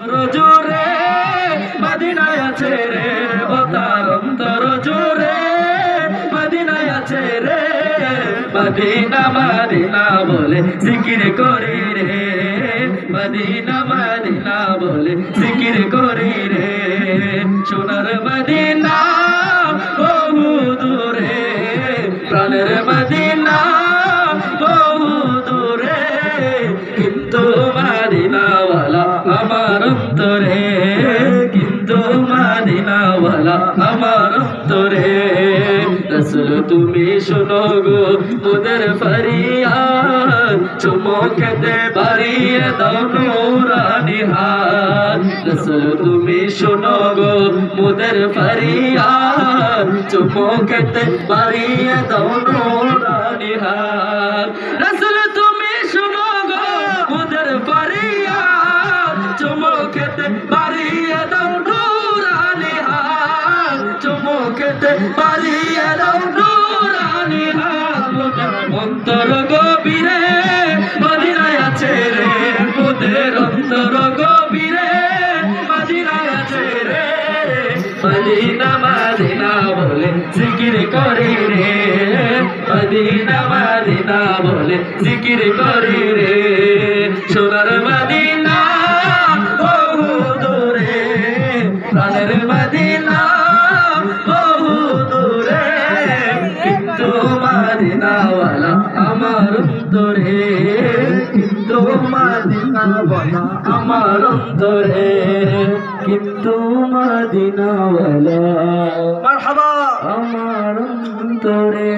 জোরে মদিনায় আছে রে, ও তার অন্তর জোরে মদিনায় আছে রে। মদিনা মদিনা বলে জিকির করি রে, মদিনা মদিনা বলে জিকির করি রে। সোনার মদিনা বহু দূরে, প্রাণের মদিনা বহু দূরে, কিন্তু মদিনাওয়ালা আমার অন্তরে, কিন্তু মদিনাওয়ালা আমার অন্তরে। রাসূল তুমি শোনো গো মোদের ফরিয়াদ, চুমুকেতে বাড়িয়ে দাও নূরানি হাত। রাসূল তুমি শোনো গো মোদের ফরিয়াদ, চুমুকেতে বাড়িয়ে দাও নূরানি হাত। রাসূল তুমি শোনো গো মোদের ফরিয়াদ, চুমুকেতে বাড়িয়ে দাও নূরানি হাত, চুমুকেতে বাড়িয়ে দাও নূরানি হাত। অন্তর গভীরে মদিনায় আছে রে, মোদের অন্তর গভীরে মদিনায় আছে রে। মদিনা মদিনা বলে জিকির করি রে, মদিনা মদিনা বলে জিকির করি রে। সোনার মদিনা বহু দূরে, প্রাণের মদিনা বহু দূরে, কিন্তু মদিনাওয়ালা আমার অন্তরে, কিন্তু মদিনাওয়ালা আমার অন্তরে, কিন্তু মদিনাওয়ালা মারহাবা আমার অন্তরে।